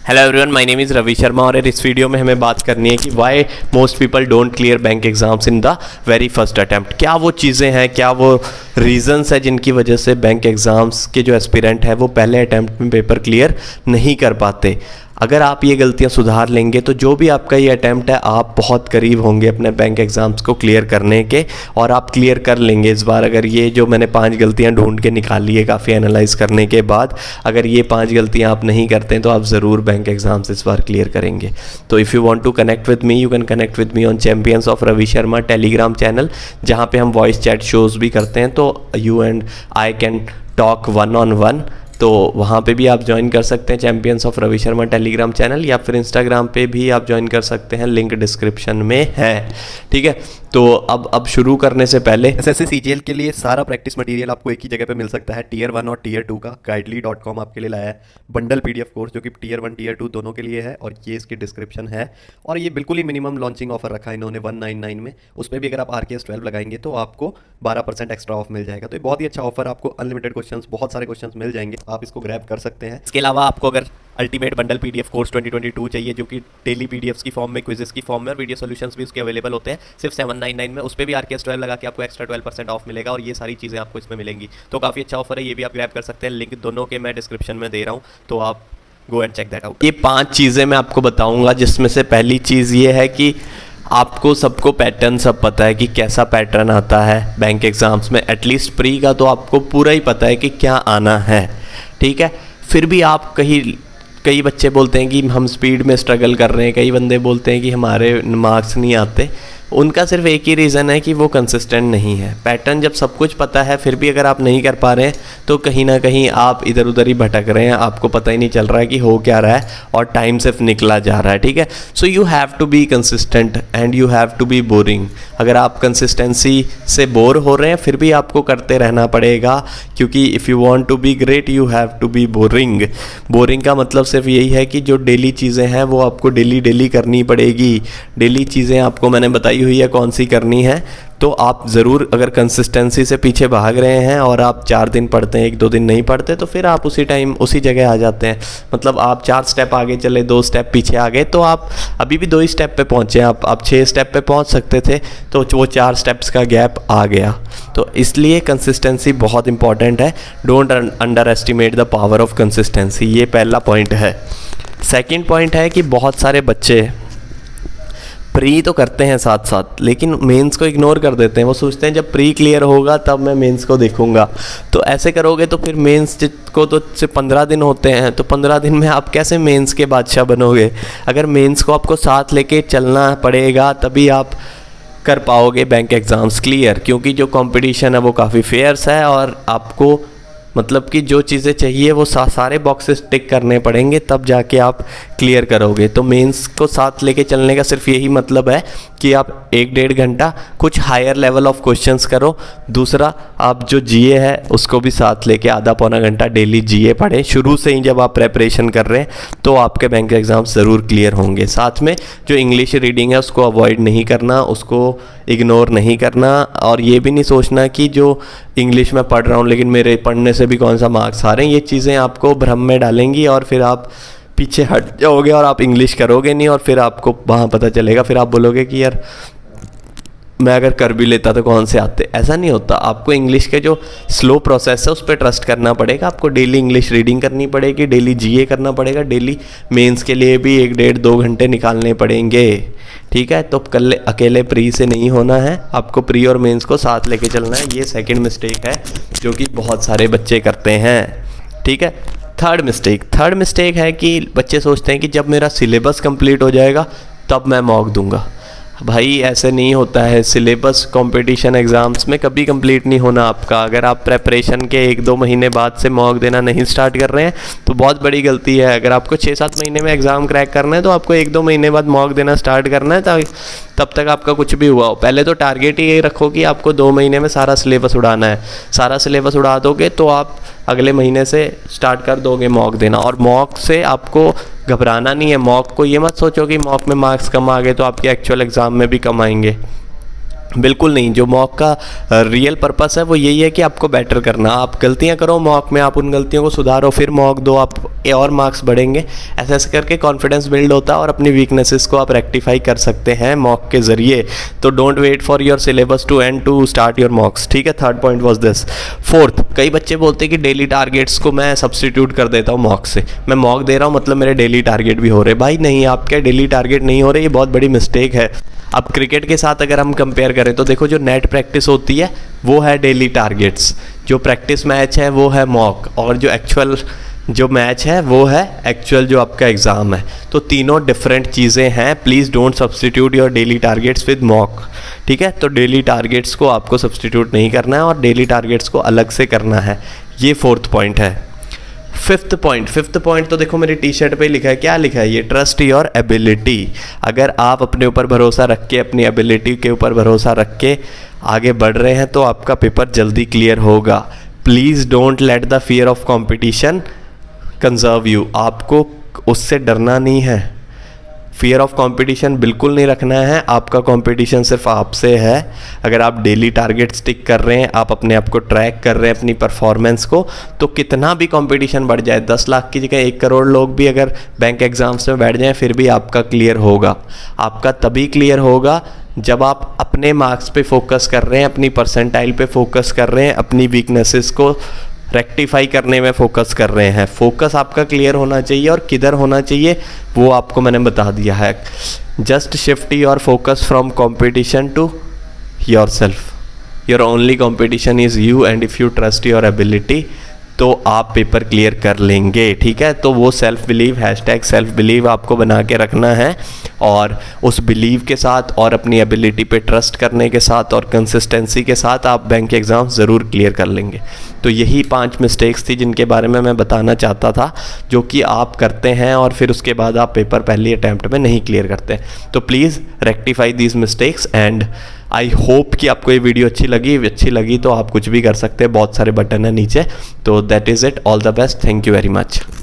Hello everyone, my name is Ravi Sharma और इस video में हमें बात करनी है कि why most people don't clear bank exams in the very first attempt. क्या वो चीज़ें हैं, क्या वो रीजंस है जिनकी वजह से बैंक एग्ज़ाम्स के जो एस्पिरेंट है वो पहले अटैम्प्ट में पेपर क्लियर नहीं कर पाते। अगर आप ये गलतियां सुधार लेंगे तो जो भी आपका ये अटैम्प्ट है आप बहुत करीब होंगे अपने बैंक एग्ज़ाम्स को क्लियर करने के, और आप क्लियर कर लेंगे इस बार। अगर ये जो मैंने 5 गलतियां ढूंढ के निकाली है काफ़ी एनालाइज करने के बाद, अगर ये 5 गलतियां आप नहीं करते हैं तो आप ज़रूर बैंक एग्ज़ाम्स इस बार क्लियर करेंगे। तो if you want to connect with me, you can connect with me on champions of Ravi Sharma Telegram channel, जहाँ पे हम वॉइस चैट शोज़ भी करते हैं। तो you and I can talk 1-on-1, तो वहाँ पे भी आप ज्वाइन कर सकते हैं champions of Ravi Sharma Telegram channel, या फिर इंस्टाग्राम पे भी आप ज्वाइन कर सकते हैं, लिंक डिस्क्रिप्शन में है। ठीक है, तो अब शुरू करने से पहले एसएससी सीजीएल के लिए सारा प्रैक्टिस मटेरियल आपको एक ही जगह पे मिल सकता है। टियर 1 और टियर 2 का guidely.com आपके लिए लाया है बंडल पीडीएफ कोर्स, जो कि टियर 1 टियर 2 दोनों के लिए है, और ये इसकी डिस्क्रिप्शन है। और ये बिल्कुल ही मिनिमम लॉन्चिंग ऑफर रखा है इन्होंने 199 में। उस पर भी अगर आप RKS 12 लगाएंगे तो आपको 12% एक्स्ट्रा ऑफ मिल जाएगा। तो ये बहुत ही अच्छा ऑफर, आपको अनलिमिटेड क्वेश्चंस, बहुत सारे क्वेश्चंस मिल जाएंगे, आप इसको ग्रैब कर सकते हैं। इसके अलावा आपको अगर अल्टीमेट बंडल पीडीएफ कोर्स 2022 चाहिए, जो कि डेली पीडीएफ्स की फॉर्म में, क्विजेस की फॉर्म में, और वीडियो सॉल्यूशंस भी उसके अवेलेबल होते हैं सिर्फ 799 में, उस पर भी RKS 12 लगा के आपको एक्स्ट्रा 12% ऑफ मिलेगा, और ये सारी चीज़ें आपको इसमें मिलेंगी। तो काफ़ी अच्छा ऑफर है, ये भी आप ग्रैब कर सकते हैं। लिंक दोनों के मैं डिस्क्रिप्शन में दे रहा हूँ, तो आप go and check that out. ये 5 चीज़ें मैं आपको बताऊँगा, जिसमें से पहली चीज़ ये है कि आपको सबको पैटर्न सब पता है कि कैसा पैटर्न आता है बैंक एग्ज़ाम्स में। एटलीस्ट प्री का तो आपको पूरा ही पता है कि क्या आना है। ठीक है, फिर भी आप कई बच्चे बोलते हैं कि हम स्पीड में स्ट्रगल कर रहे हैं, कई बंदे बोलते हैं कि हमारे मार्क्स नहीं आते। उनका सिर्फ एक ही रीज़न है कि वो कंसिस्टेंट नहीं है। पैटर्न जब सब कुछ पता है फिर भी अगर आप नहीं कर पा रहे हैं तो कहीं ना कहीं आप इधर उधर ही भटक रहे हैं, आपको पता ही नहीं चल रहा है कि हो क्या रहा है, और टाइम सिर्फ निकला जा रहा है। ठीक है, so you have to be consistent and you have to be boring. अगर आप कंसिस्टेंसी से बोर हो रहे हैं फिर भी आपको करते रहना पड़ेगा, क्योंकि if you want to be great you have to be boring. Boring का मतलब सिर्फ यही है कि जो डेली चीज़ें हैं वो आपको डेली करनी पड़ेगी। डेली चीज़ें आपको मैंने बताई हुई है कौन सी करनी है, तो आप ज़रूर, अगर कंसिस्टेंसी से पीछे भाग रहे हैं और आप 4 दिन पढ़ते हैं 1-2 दिन नहीं पढ़ते, तो फिर आप उसी टाइम उसी जगह आ जाते हैं। मतलब आप 4 स्टेप आगे चले, 2 स्टेप पीछे आ गए, तो आप अभी भी 2 ही स्टेप पे पहुँचे। आप 6 स्टेप पे पहुँच सकते थे, तो वो 4 स्टेप्स का गैप आ गया। तो इसलिए कंसिस्टेंसी बहुत इंपॉर्टेंट है। Don't under estimate the power of consistency, ये पहला पॉइंट है। सेकेंड पॉइंट है कि बहुत सारे बच्चे प्री तो करते हैं साथ साथ, लेकिन मेंस को इग्नोर कर देते हैं। वो सोचते हैं जब प्री क्लियर होगा तब मैं मेंस को देखूंगा। तो ऐसे करोगे तो फिर मेंस को तो सिर्फ 15 दिन होते हैं, तो 15 दिन में आप कैसे मेंस के बादशाह बनोगे? अगर मेंस को आपको साथ लेके चलना पड़ेगा तभी आप कर पाओगे बैंक एग्ज़ाम्स क्लियर, क्योंकि जो कंपटीशन है वो काफ़ी फेयर्स है, और आपको मतलब कि जो चीज़ें चाहिए वो सारे बॉक्सेस टिक करने पड़ेंगे, तब जाके आप क्लियर करोगे। तो मेंस को साथ लेके चलने का सिर्फ यही मतलब है कि आप 1-1.5 घंटा कुछ हायर लेवल ऑफ क्वेश्चंस करो। दूसरा, आप जो जीए है उसको भी साथ लेके आधा-पौना घंटा डेली जीए पढ़ें। शुरू से ही जब आप प्रेपरेशन कर रहे हैं तो आपके बैंक एग्ज़ाम ज़रूर क्लियर होंगे। साथ में जो इंग्लिश रीडिंग है उसको अवॉइड नहीं करना, उसको इग्नोर नहीं करना, और ये भी नहीं सोचना कि जो इंग्लिश में पढ़ रहा हूँ लेकिन मेरे पढ़ने से भी कौन सा मार्क्स आ रहे हैं। ये चीज़ें आपको भ्रम में डालेंगी और फिर आप पीछे हट जाओगे और आप इंग्लिश करोगे नहीं, और फिर आपको वहाँ पता चलेगा, फिर आप बोलोगे कि यार मैं अगर कर भी लेता तो कौन से आते। ऐसा नहीं होता। आपको इंग्लिश के जो स्लो प्रोसेस है उस पर ट्रस्ट करना पड़ेगा। आपको डेली इंग्लिश रीडिंग करनी पड़ेगी, डेली जीए करना पड़ेगा, डेली मेंस के लिए भी 1-1.5-2 घंटे निकालने पड़ेंगे। ठीक है, तो अकेले प्री से नहीं होना है, आपको प्री और मेंस को साथ लेके चलना है। ये सेकंड मिस्टेक है जो कि बहुत सारे बच्चे करते हैं। ठीक है, थर्ड मिस्टेक है कि बच्चे सोचते हैं कि जब मेरा सिलेबस कंप्लीट हो जाएगा तब मैं मॉक दूंगा। भाई ऐसे नहीं होता है। सिलेबस कंपटीशन एग्ज़ाम्स में कभी कंप्लीट नहीं होना आपका। अगर आप प्रेपरेशन के 1-2 महीने बाद से मॉक देना नहीं स्टार्ट कर रहे हैं तो बहुत बड़ी गलती है। अगर आपको 6-7 महीने में एग्ज़ाम क्रैक करना है तो आपको 1-2 महीने बाद मॉक देना स्टार्ट करना है, तब तक आपका कुछ भी हुआ हो। पहले तो टारगेट ही यही रखो कि आपको 2 महीने में सारा सिलेबस उड़ाना है। सारा सिलेबस उड़ा दोगे तो आप अगले महीने से स्टार्ट कर दोगे मॉक देना। और मॉक से आपको घबराना नहीं है। मॉक को ये मत सोचो कि मॉक में मार्क्स कम आ गए तो आपके एक्चुअल एग्ज़ाम में भी कम आएंगे। बिल्कुल नहीं। जो मॉक का रियल पर्पस है वो यही है कि आपको बेटर करना। आप गलतियां करो मॉक में, आप उन गलतियों को सुधारो, फिर मॉक दो, आप और मार्क्स बढ़ेंगे। ऐसे ऐसे करके कॉन्फिडेंस बिल्ड होता है और अपनी वीकनेसेस को आप रेक्टिफाई कर सकते हैं मॉक के ज़रिए। तो don't wait for your syllabus to end to start your mocks, ठीक है। Third point was this. Fourth, कई बच्चे बोलते हैं कि डेली टारगेट्स को मैं सब्सटीट्यूट कर देता हूँ मॉक से। मैं मॉक दे रहा हूँ मतलब मेरे डेली टारगेट भी हो रहे। भाई नहीं, आपके डेली टारगेट नहीं हो रहे, ये बहुत बड़ी मिस्टेक है। अब क्रिकेट के साथ अगर हम कंपेयर करें तो देखो, जो नेट प्रैक्टिस होती है वो है डेली टारगेट्स, जो प्रैक्टिस मैच है वो है मॉक, और जो एक्चुअल जो मैच है वो है एक्चुअल जो आपका एग्ज़ाम है। तो तीनों डिफरेंट चीज़ें हैं। Please don't substitute your daily targets with mock, ठीक है। तो डेली टारगेट्स को आपको सब्सटीट्यूट नहीं करना है और डेली टारगेट्स को अलग से करना है। ये फोर्थ पॉइंट है। फिफ्थ पॉइंट तो देखो मेरी टी शर्ट पे लिखा है, क्या लिखा है ये, ट्रस्ट योर एबिलिटी। अगर आप अपने ऊपर भरोसा रख के, अपनी एबिलिटी के ऊपर भरोसा रख के आगे बढ़ रहे हैं तो आपका पेपर जल्दी क्लियर होगा। Please don't let the fear of competition conserve you. आपको उससे डरना नहीं है, फियर ऑफ कंपटीशन बिल्कुल नहीं रखना है। आपका कंपटीशन सिर्फ आपसे है। अगर आप डेली टारगेट स्टिक कर रहे हैं, आप अपने आप को ट्रैक कर रहे हैं, अपनी परफॉर्मेंस को, तो कितना भी कंपटीशन बढ़ जाए, 10 लाख की जगह 1 करोड़ लोग भी अगर बैंक एग्जाम्स में बैठ जाएं फिर भी आपका क्लियर होगा। आपका तभी क्लियर होगा जब आप अपने मार्क्स पे फोकस कर रहे हैं, अपनी परसेंटाइल पे फोकस कर रहे हैं, अपनी वीकनेसेस को रेक्टिफाई करने में फोकस कर रहे हैं। फोकस आपका क्लियर होना चाहिए, और किधर होना चाहिए वो आपको मैंने बता दिया है। Just shift your focus from competition to yourself. Your only competition is you, and if you trust your ability तो आप पेपर क्लियर कर लेंगे, ठीक है। तो वो self believe, hashtag self believe आपको बना के रखना है, और उस बिलीव के साथ और अपनी एबिलिटी पे ट्रस्ट करने के साथ और कंसिस्टेंसी के साथ आप बैंक एग्ज़ाम ज़रूर क्लियर कर लेंगे। तो यही 5 मिस्टेक्स थी जिनके बारे में मैं बताना चाहता था, जो कि आप करते हैं और फिर उसके बाद आप पेपर पहली अटैम्प्ट में नहीं क्लियर करते। तो please rectify these mistakes, and I hope कि आपको ये वीडियो अच्छी लगी तो आप कुछ भी कर सकते हैं, बहुत सारे बटन है नीचे। तो that is it, all the best, thank you very much.